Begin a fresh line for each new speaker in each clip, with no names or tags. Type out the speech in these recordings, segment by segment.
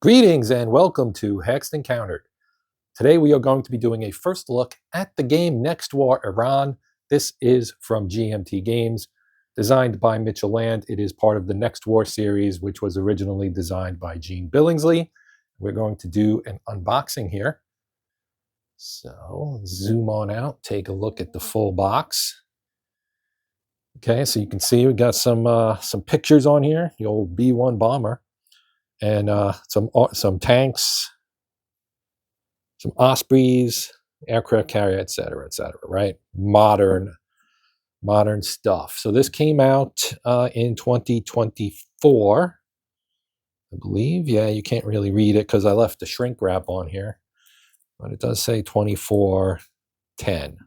Greetings and welcome to Hexed Encountered. Today we are going to be doing a first look at the game Next War Iran. This is from GMT Games, designed by Mitchell Land. It is part of the Next War series, which was originally designed by Gene Billingsley. We're going to do an unboxing here. So zoom on out, take a look at the full box. Okay, so you can see we got some pictures on here, the old B-1 bomber. And some tanks, some Ospreys, aircraft carrier, et cetera, right? Modern stuff. So this came out in 2024, I believe. Yeah, you can't really read it because I left the shrink wrap on here, but it does say 2410.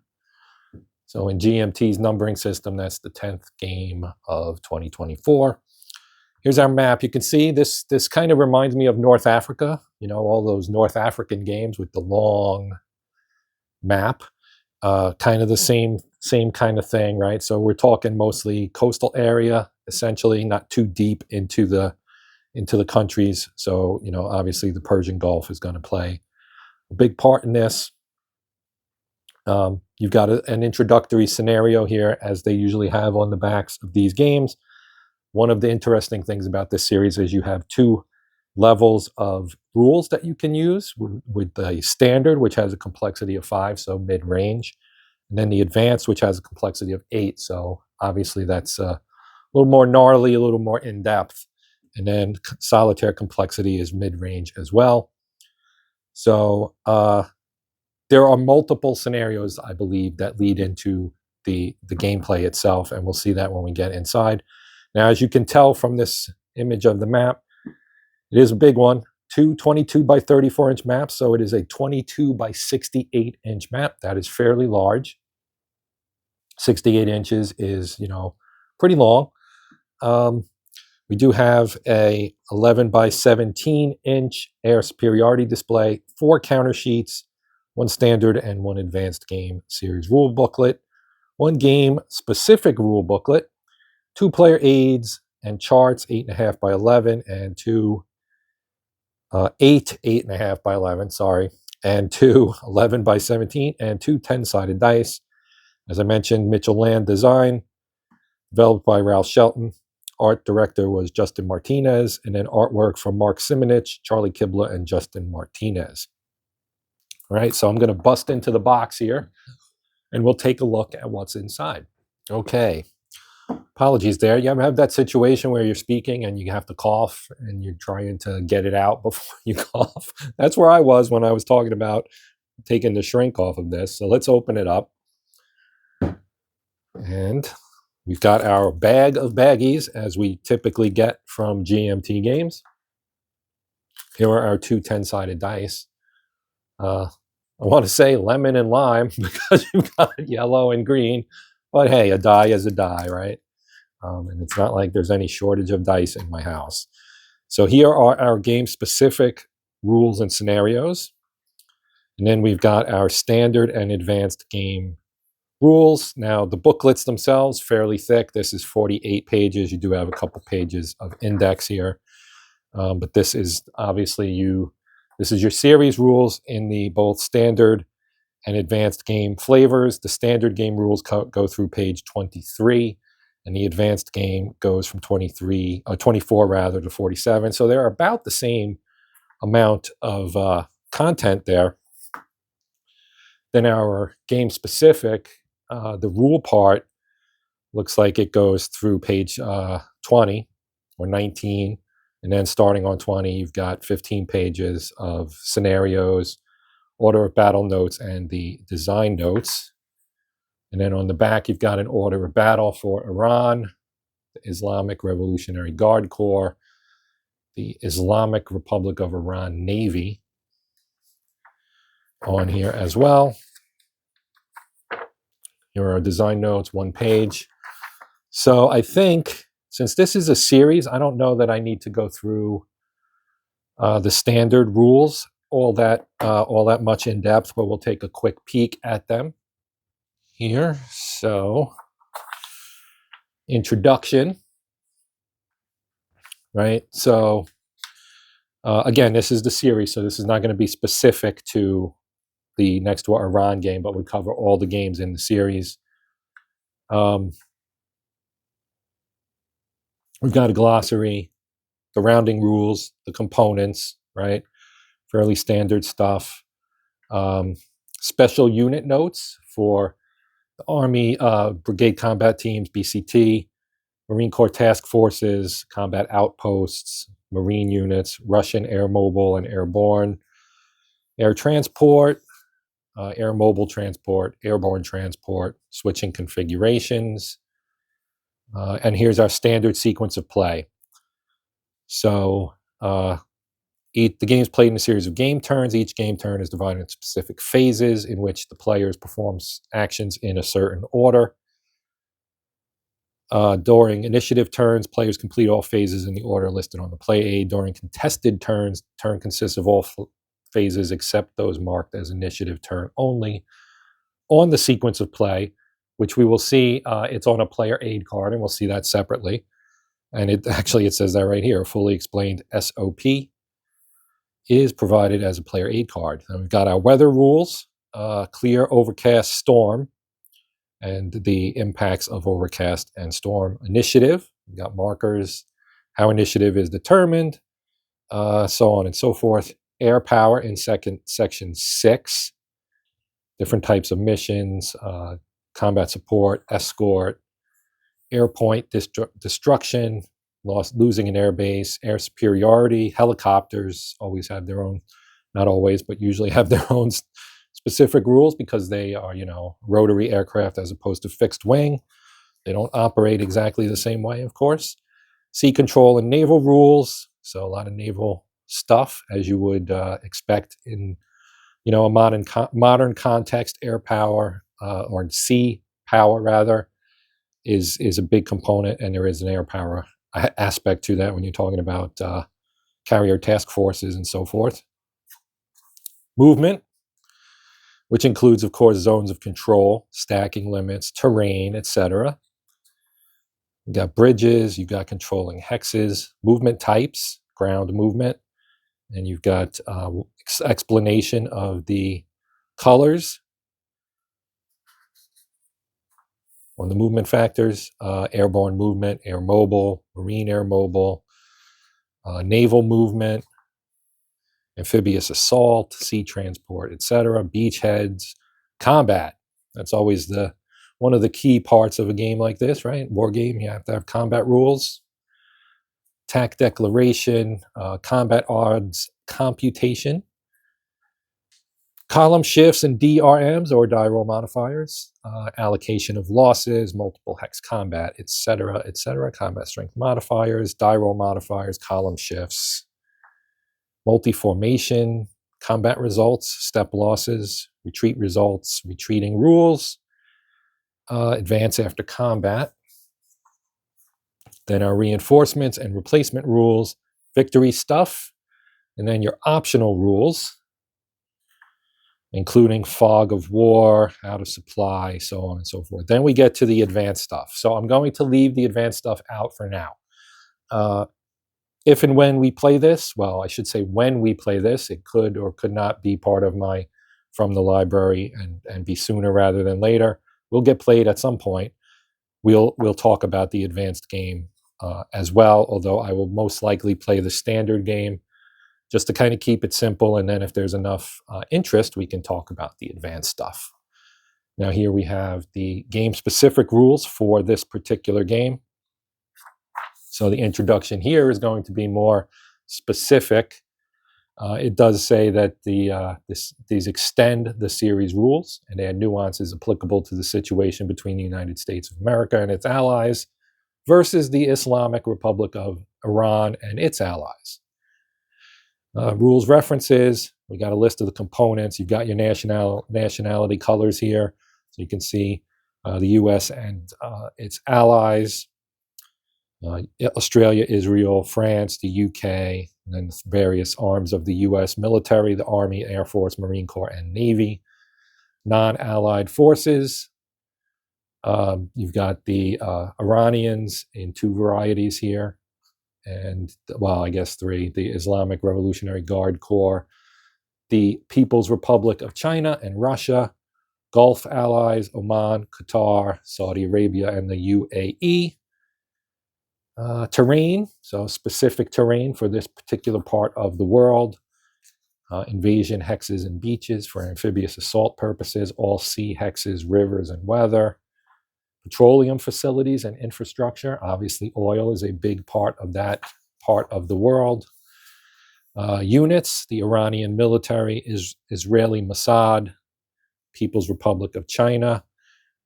So in GMT's numbering system, that's the 10th game of 2024. Here's our map. You can see this kind of reminds me of North Africa, you know, all those North African games with the long map, kind of the same kind of thing, right? So we're talking mostly coastal area, essentially, not too deep into the countries. So, you know, obviously the Persian Gulf is going to play a big part in this. You've got an introductory scenario here, as they usually have on the backs of these games. One of the interesting things about this series is you have two levels of rules that you can use, with the standard, which has a complexity of 5, so mid-range, and then the advanced, which has a complexity of 8. So obviously that's a little more gnarly, a little more in-depth. And then solitaire complexity is mid-range as well. So there are multiple scenarios, I believe, that lead into the gameplay itself, and we'll see that when we get inside. Now, as you can tell from this image of the map, it is a big one, two 22 by 34 inch maps. So it is a 22 by 68 inch map. That is fairly large. 68 inches is, you know, pretty long. We do have a 11 by 17 inch air superiority display, 4 counter sheets, 1 standard and 1 advanced game series rule booklet, 1 game specific rule booklet, 2 player aids and charts, 8.5 by 11, and 2 8.5 by 11, sorry, and 2 11 by 17, and 2 10-sided dice. As I mentioned, Mitchell Land design, developed by Ralph Shelton. Art director was Justin Martinez, and then artwork from Mark Simonich, Charlie Kibler, and Justin Martinez. All right, so I'm going to bust into the box here, and we'll take a look at what's inside. Okay. Apologies there. You ever have that situation where you're speaking and you have to cough and you're trying to get it out before you cough? That's where I was when I was talking about taking the shrink off of this. So let's open it up. And we've got our bag of baggies, as we typically get from GMT Games. Here are our 2 10-sided dice. I want to say lemon and lime because you've got yellow and green. But hey, a die is a die, right? And it's not like there's any shortage of dice in my house. So here are our game-specific rules and scenarios. And then we've got our standard and advanced game rules. Now, the booklets themselves, fairly thick. This is 48 pages. You do have a couple pages of index here. But this is obviously this is your series rules in the both standard and advanced game flavors. The standard game rules go through page 23, and the advanced game goes from 24 rather, to 47. So they're about the same amount of content there. Then our game specific, the rule part looks like it goes through page 20 or 19, and then starting on 20, you've got 15 pages of scenarios, order of battle notes, and the design notes. And then on the back, you've got an order of battle for Iran, the Islamic Revolutionary Guard Corps, the Islamic Republic of Iran Navy on here as well. Here are our design notes, 1 page. So I think, since this is a series, I don't know that I need to go through the standard rules all that much in depth, but we'll take a quick peek at them here. So, introduction, right? So Again, this is the series, so this is not going to be specific to the next to Iran game, but we cover all the games in the series. We've got a glossary, the rounding rules, the components, right? Fairly standard stuff. Special unit notes for the Army, Brigade Combat Teams, BCT, Marine Corps Task Forces, Combat Outposts, Marine units, Russian Air Mobile and Airborne, Air Transport, Air Mobile Transport, Airborne Transport, switching configurations. And here's our standard sequence of play. So the game is played in a series of game turns. Each game turn is divided into specific phases in which the players perform actions in a certain order. During initiative turns, players complete all phases in the order listed on the play aid. During contested turns, turn consists of all phases except those marked as initiative turn only. On the sequence of play, which we will see, it's on a player aid card, and we'll see that separately. And it says that right here, a fully explained SOP is provided as a player aid card. And we've got our weather rules, clear, overcast, storm, and the impacts of overcast and storm. Initiative, we've got markers, how initiative is determined, so on and so forth. Air power in section 6, different types of missions, combat support, escort, air point destruction, losing an airbase, air superiority. Helicopters always have their own, not always, but usually have their own specific rules because they are, rotary aircraft as opposed to fixed wing. They don't operate exactly the same way, of course. Sea control and naval rules. So a lot of naval stuff, as you would expect in, a modern context. Air power, or sea power rather, is a big component, and there is an air power aspect to that when you're talking about carrier task forces and so forth. Movement, which includes, of course, zones of control, stacking limits, terrain, etc. You've got bridges, you've got controlling hexes, movement types, ground movement, and you've got explanation of the colors on the movement factors, airborne movement, air mobile, marine air mobile, naval movement, amphibious assault, sea transport, etc., beachheads, combat. That's always one of the key parts of a game like this, right? War game, you have to have combat rules, attack declaration, combat odds computation, column shifts and DRMs or die roll modifiers, allocation of losses, multiple hex combat, etc., etc., combat strength modifiers, die roll modifiers, column shifts, multi-formation, combat results, step losses, retreat results, retreating rules, advance after combat. Then our reinforcements and replacement rules, victory stuff, and then your optional rules, including fog of war, out of supply, so on and so forth. Then we get to the advanced stuff. So I'm going to leave the advanced stuff out for now. If and when we play this, well, I should say when we play this, it could or could not be part of my from the library and be sooner rather than later. Will get played at some point. We'll talk about the advanced game as well, although I will most likely play the standard game just to kind of keep it simple. And then if there's enough interest, we can talk about the advanced stuff. Now here we have the game-specific rules for this particular game. So the introduction here is going to be more specific. It does say that these extend the series rules and add nuances applicable to the situation between the United States of America and its allies versus the Islamic Republic of Iran and its allies. Rules references, we got a list of the components. You've got your nationality colors here. So you can see the U.S. and its allies. Australia, Israel, France, the UK, and then various arms of the U.S. military, the Army, Air Force, Marine Corps, and Navy. Non-allied forces. You've got the Iranians in two varieties here. and, well, I guess 3, the Islamic Revolutionary Guard Corps, the People's Republic of China and Russia, Gulf allies, Oman, Qatar, Saudi Arabia, and the UAE. Terrain, so specific terrain for this particular part of the world. Invasion hexes and beaches for amphibious assault purposes, all sea hexes, rivers, and weather. Petroleum facilities and infrastructure. Obviously, oil is a big part of that part of the world. Units, the Iranian military, Israeli Mossad, People's Republic of China,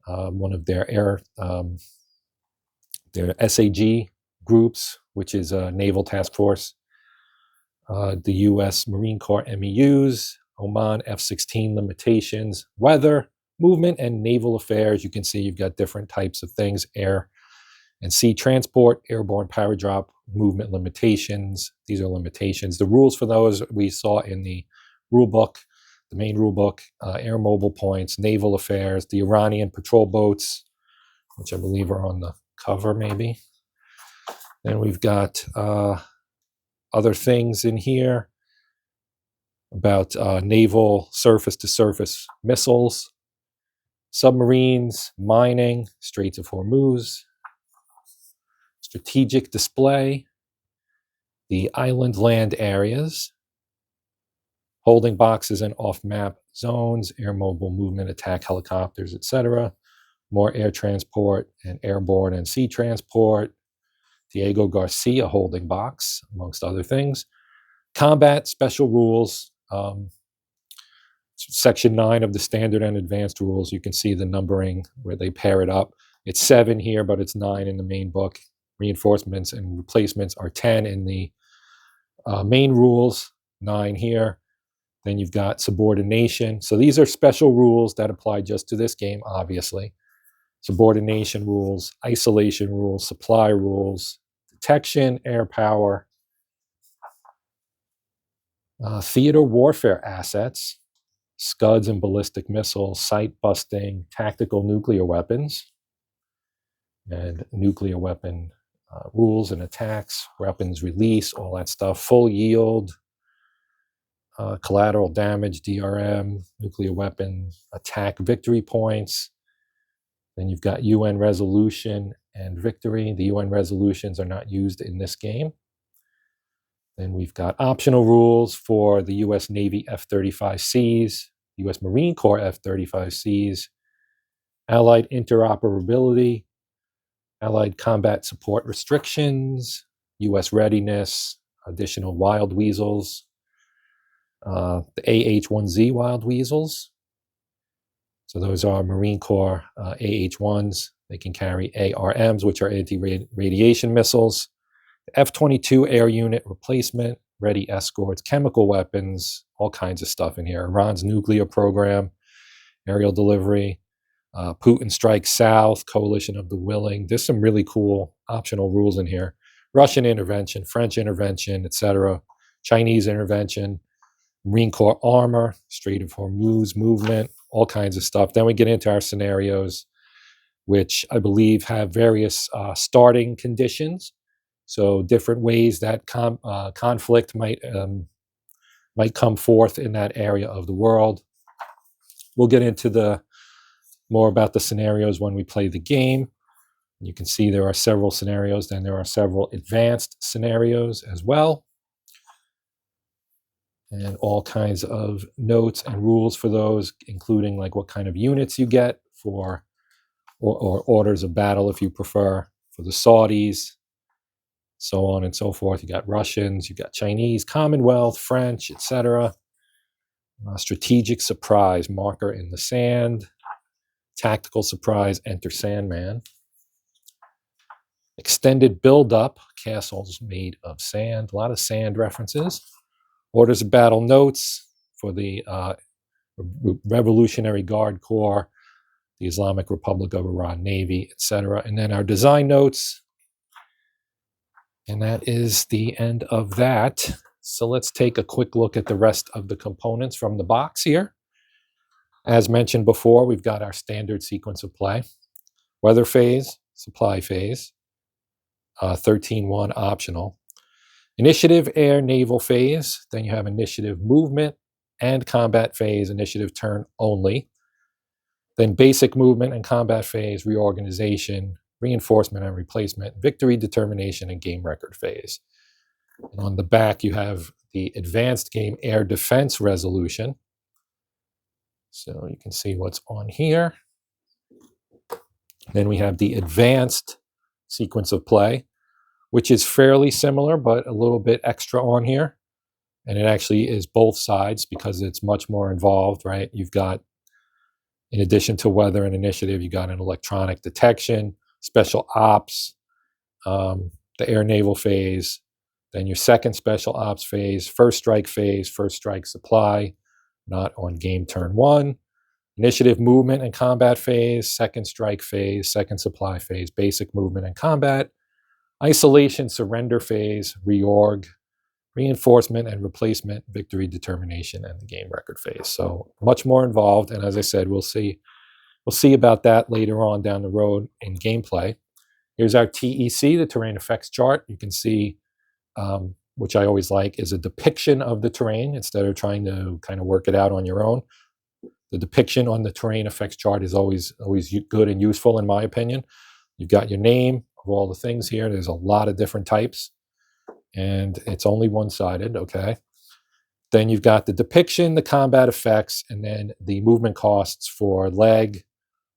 one of their SAG groups, which is a naval task force. The U.S. Marine Corps MEUs, Oman F-16 limitations, weather, movement, and naval affairs. You can see you've got different types of things: air and sea transport, airborne paradrop, movement limitations. These are limitations. The rules for those we saw in the rulebook, the main rulebook: air mobile points, naval affairs, the Iranian patrol boats, which I believe are on the cover maybe. And we've got other things in here about naval surface-to-surface missiles, submarines, mining, Straits of Hormuz, strategic display, the island land areas, holding boxes and off-map zones, air mobile movement, attack helicopters, etc., more air transport and airborne and sea transport, Diego Garcia holding box, amongst other things. Combat special rules, section 9 of the standard and advanced rules. You can see the numbering where they pair it up. It's 7 here, but it's 9 in the main book. Reinforcements and replacements are 10 in the main rules, 9 here. Then you've got subordination. So these are special rules that apply just to this game, obviously. Subordination rules, isolation rules, supply rules, detection, air power, theater warfare assets, Scuds and ballistic missiles, site busting, tactical nuclear weapons, and nuclear weapon rules and attacks, weapons release, all that stuff, full yield, collateral damage, DRM, nuclear weapon attack victory points. Then you've got UN resolution and victory. The UN resolutions are not used in this game. Then we've got optional rules for the US Navy F-35Cs, US Marine Corps F-35Cs, Allied interoperability, Allied combat support restrictions, US readiness, additional wild weasels, the AH-1Z wild weasels. So those are Marine Corps AH-1s. They can carry ARMs, which are anti-radiation missiles. F-22 air unit replacement, ready escorts, chemical weapons, all kinds of stuff in here. Iran's nuclear program, aerial delivery, Putin strikes south, coalition of the willing. There's some really cool optional rules in here. Russian intervention, French intervention, etc. Chinese intervention, Marine Corps armor, Strait of Hormuz movement, all kinds of stuff. Then we get into our scenarios, which I believe have various starting conditions. So different ways that conflict might come forth in that area of the world. We'll get into more about the scenarios when we play the game. You can see there are several scenarios, then there are several advanced scenarios as well. And all kinds of notes and rules for those, including like what kind of units you get for, or orders of battle if you prefer, for the Saudis, so on and so forth. You got Russians, you got Chinese, Commonwealth, French, etc. Strategic surprise, marker in the sand. Tactical surprise, enter Sandman. Extended build-up, castles made of sand. A lot of sand references. Orders of battle notes for the Revolutionary Guard Corps, the Islamic Republic of Iran Navy, etc. And then our design notes. And that is the end of that. So let's take a quick look at the rest of the components from the box here. As mentioned before, we've got our standard sequence of play. Weather phase, supply phase, 13-1 optional. Initiative, air, naval phase. Then you have initiative, movement, and combat phase, initiative turn only. Then basic movement and combat phase, reorganization, reinforcement and replacement, victory, determination, and game record phase. And on the back, you have the advanced game air defense resolution. So you can see what's on here. Then we have the advanced sequence of play, which is fairly similar, but a little bit extra on here. And it actually is both sides because it's much more involved, right? You've got, in addition to weather and initiative, you got an electronic detection, special ops, the air naval phase, then your second special ops phase, first strike supply, not on game turn one, initiative, movement, and combat phase, second strike phase, second supply phase, basic movement and combat, isolation, surrender phase, reorg, reinforcement and replacement, victory, determination, and the game record phase. So much more involved. And as I said, we'll see about that later on down the road in gameplay. Here's our TEC, the terrain effects chart. You can see, which I always like, is a depiction of the terrain instead of trying to kind of work it out on your own. The depiction on the terrain effects chart is always good and useful, in my opinion. You've got your name of all the things here. There's a lot of different types, and it's only one-sided, okay? Then you've got the depiction, the combat effects, and then the movement costs for leg,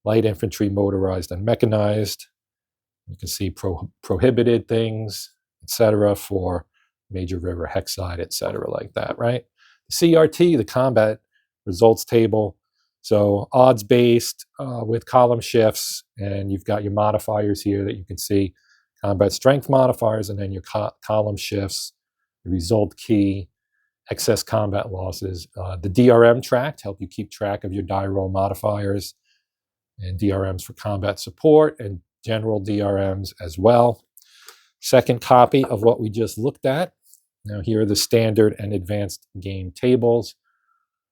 light infantry, motorized, and mechanized. You can see prohibited things, etc., for major river, hexside, etc., like that, right? The CRT, the combat results table. So odds-based with column shifts, and you've got your modifiers here that you can see, combat strength modifiers, and then your column shifts, the result key, excess combat losses, the DRM track to help you keep track of your die roll modifiers, and DRMs for combat support, and general DRMs as well. Second copy of what we just looked at. Now here are the standard and advanced game tables.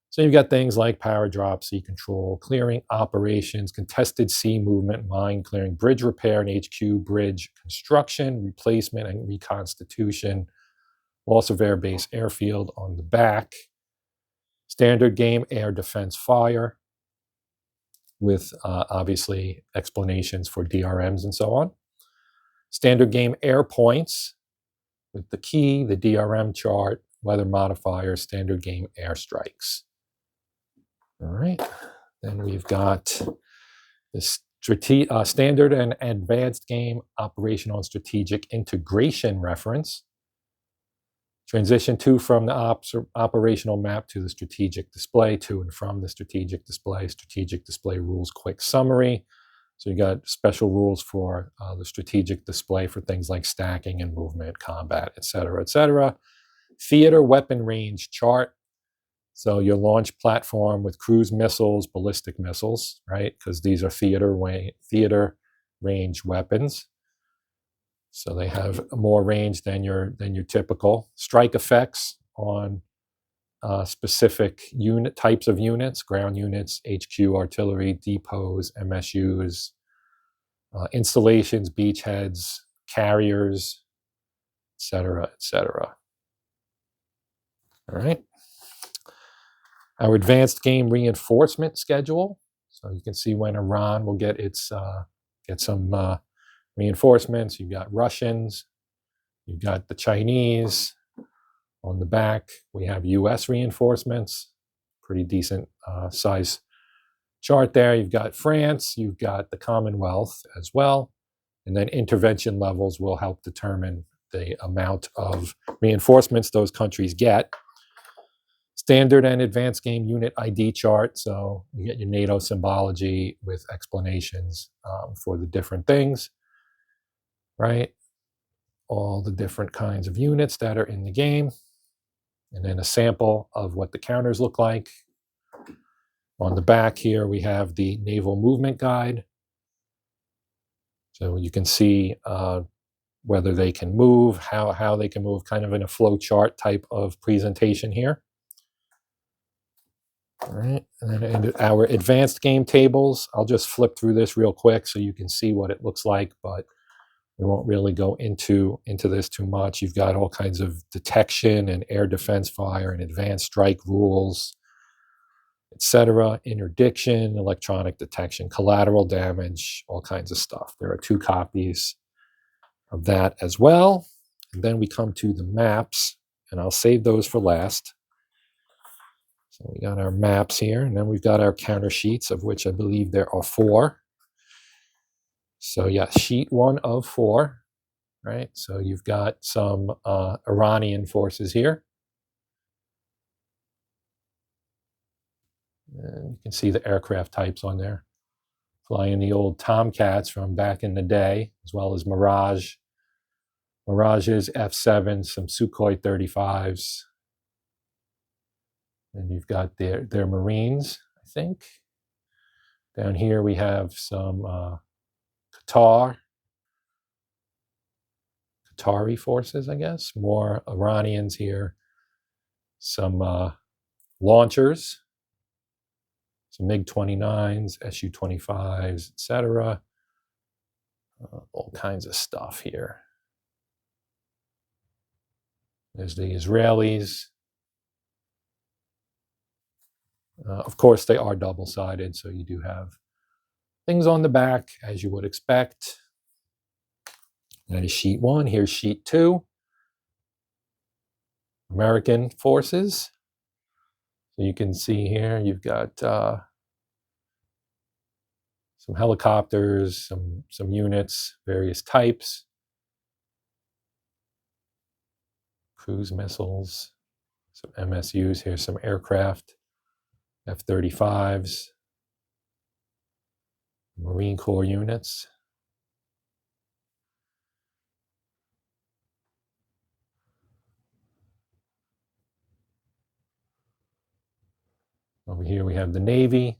So you've got things like power drop, sea control, clearing operations, contested sea movement, mine clearing, bridge repair and HQ, bridge construction, replacement and reconstitution, loss of air base airfield on the back. Standard game air defense fire with obviously explanations for DRMs and so on. Standard game air points with the key, the DRM chart, weather modifier, standard game airstrikes. All right, then we've got the standard and advanced game operational and strategic integration reference. Transition to from the operational map to the strategic display, to and from the strategic display rules quick summary. So you got special rules for the strategic display for things like stacking and movement, combat, etc., etc. Theater weapon range chart. So your launch platform with cruise missiles, ballistic missiles, right? Because these are theater range weapons. So they have more range than your typical. Strike effects on specific unit types of units, ground units, HQ, artillery, depots, MSUs, installations, beachheads, carriers, etc., etc. All right. Our advanced game reinforcement schedule. So you can see when Iran will get some reinforcements. You've got Russians, you've got the Chinese. On the back, we have US reinforcements, pretty decent size chart there. You've got France, you've got the Commonwealth as well. And then intervention levels will help determine the amount of reinforcements those countries get. Standard and advanced game unit ID chart. So you get your NATO symbology with explanations for the different things, right? All the different kinds of units that are in the game. And then a sample of what the counters look like. On the back here, we have the naval movement guide. So you can see whether they can move, how they can move, kind of in a flow chart type of presentation here. All right, and then our advanced game tables, I'll just flip through this real quick so you can see what it looks like, but We won't really go into this too much. You've got all kinds of detection and air defense fire and advanced strike rules, etc. Interdiction, electronic detection, collateral damage, all kinds of stuff. There are 2 copies of that as well. And then we come to the maps, and I'll save those for last. So we got our maps here, and then we've got our counter sheets, of which I believe there are 4. So yeah, sheet 1 of 4, right? So you've got some Iranian forces here. And you can see the aircraft types on there. Flying the old Tomcats from back in the day, as well as Mirages, F-7s, some Sukhoi 35s. And you've got their Marines, I think. Down here we have some Qatari forces, I guess. More Iranians here. Some launchers, some MiG-29s, Su-25s, etc. All kinds of stuff here. There's the Israelis. Of course, they are double-sided, so you do have things on the back, as you would expect. That is sheet 1. Here's sheet 2. American forces. So you can see here, you've got some helicopters, some units, various types. Cruise missiles, some MSUs. Here's some aircraft, F-35s, Marine Corps units. Over here we have the Navy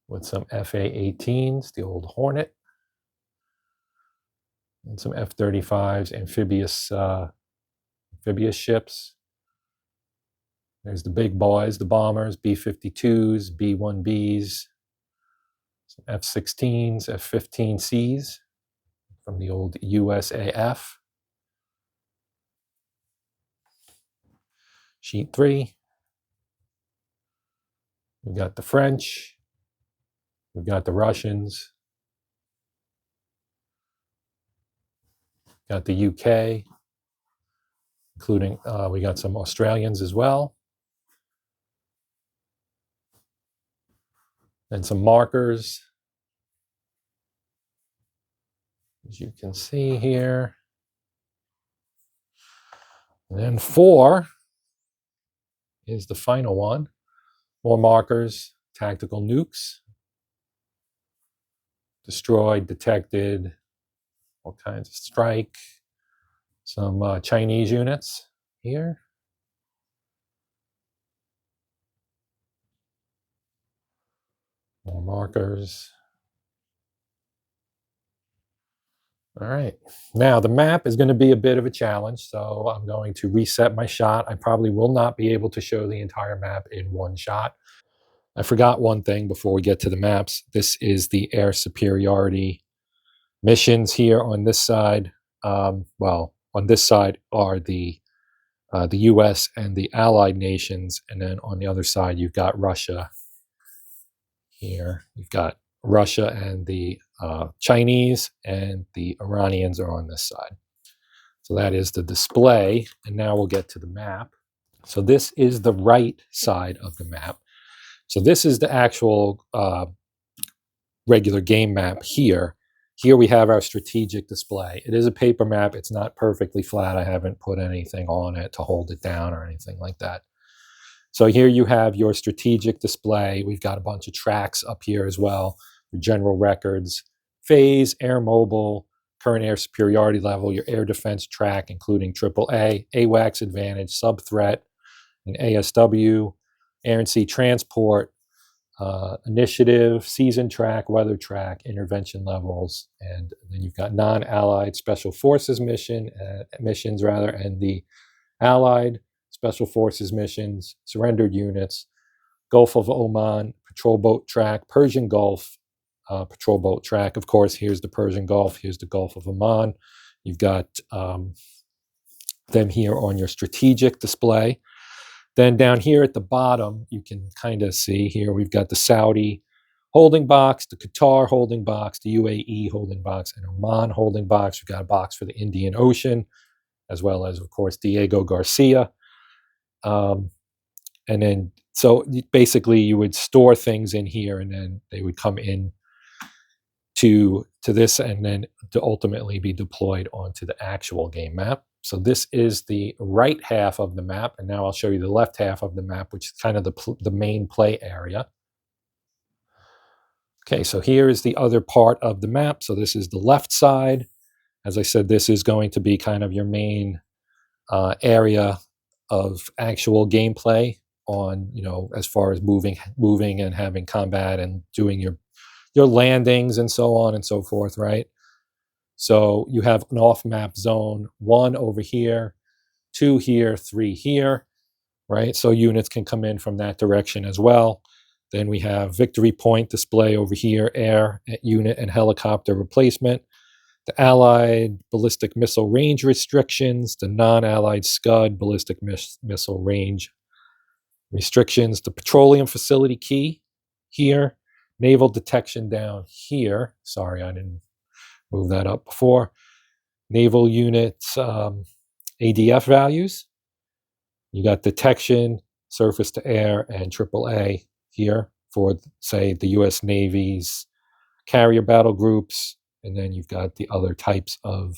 with some FA-18s, the old Hornet, and some F-35s, amphibious ships. There's the big boys, the bombers, B-52s, B-1Bs, some F-16s, F-15Cs from the old USAF. Sheet 3. We've got the French. We've got the Russians. Got the UK, including we got some Australians as well. And some markers, as you can see here. And then 4 is the final one. More markers, tactical nukes. Destroyed, detected, all kinds of strike. Some Chinese units here. More markers. All right. Now, the map is going to be a bit of a challenge, so I'm going to reset my shot. I probably will not be able to show the entire map in one shot. I forgot one thing before we get to the maps. This is the air superiority missions here on this side. Well, on this side are the U.S. and the allied nations, and then on the other side you've got Russia here. You've got Russia and the Chinese, and the Iranians are on this side. So that is the display, and now we'll get to the map. So this is the right side of the map. So this is the actual regular game map here. Here we have our strategic display. It is a paper map. It's not perfectly flat. I haven't put anything on it to hold it down or anything like that. So here you have your strategic display. We've got a bunch of tracks up here as well. Your general records, phase, air mobile, current air superiority level, your air defense track, including AAA, AWACS advantage, sub-threat, and ASW, air and sea transport, initiative, season track, weather track, intervention levels, and then you've got non-allied special forces missions, and the allied special forces missions, surrendered units, Gulf of Oman, patrol boat track, Persian Gulf, patrol boat track. Of course, here's the Persian Gulf. Here's the Gulf of Oman. You've got them here on your strategic display. Then down here at the bottom, you can kind of see here, we've got the Saudi holding box, the Qatar holding box, the UAE holding box, and Oman holding box. We've got a box for the Indian Ocean, as well as, of course, Diego Garcia. And then, so basically you would store things in here, and then they would come in to this, and then to ultimately be deployed onto the actual game map. So this is the right half of the map, and now I'll show you the left half of the map, which is kind of the main play area. Okay, so here is the other part of the map. So this is the left side. As I said, this is going to be kind of your main area of actual gameplay on, you know, as far as moving and having combat and doing your landings and so on and so forth, right? So you have an off-map zone, 1 over here, 2 here, 3 here, right? So units can come in from that direction as well. Then we have victory point display over here, air, unit, and helicopter replacement. The Allied ballistic missile range restrictions, the non-Allied Scud ballistic missile range restrictions, the petroleum facility key here, naval detection down here. Sorry, I didn't move that up before. Naval units, ADF values. You got detection, surface to air, and AAA here for, say, the U.S. Navy's carrier battle groups. And then you've got the other types of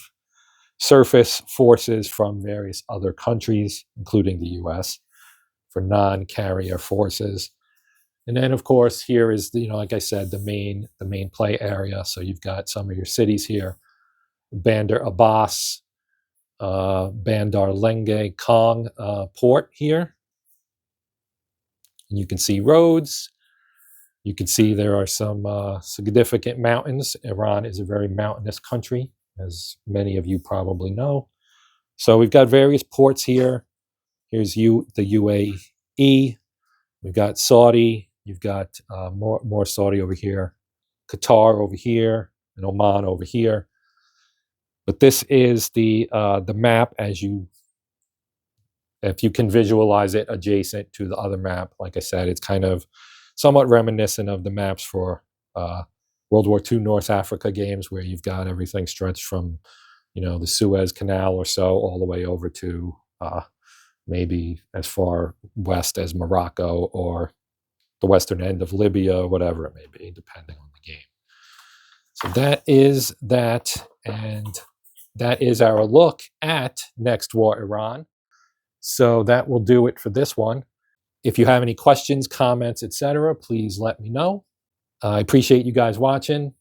surface forces from various other countries, including the U.S., for non-carrier forces. And then, of course, here is, you know, like I said, the main play area. So you've got some of your cities here: Bandar Abbas, Bandar Lenge, Kong port here. And you can see roads. You can see there are some significant mountains. Iran is a very mountainous country, as many of you probably know. So we've got various ports here. Here's the UAE. We've got Saudi. You've got more Saudi over here, Qatar over here, and Oman over here. But this is the map if you can visualize it adjacent to the other map. Like I said, it's kind of somewhat reminiscent of the maps for World War II North Africa games, where you've got everything stretched from, you know, the Suez Canal or so all the way over to maybe as far west as Morocco or the western end of Libya, or whatever it may be, depending on the game. So that is that, and that is our look at Next War Iran. So that will do it for this one. If you have any questions, comments, etc., please let me know. I appreciate you guys watching,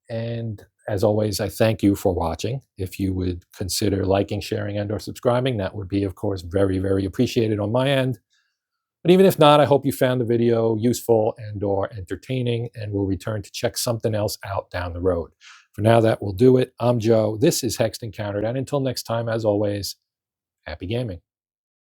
and as always, I thank you for watching. If you would consider liking, sharing, and/or subscribing, that would be, of course, very, very appreciated on my end. But even if not, I hope you found the video useful and/or entertaining, and will return to check something else out down the road. For now, that will do it. I'm Joe. This is Hexed Encountered, and until next time, as always, happy gaming.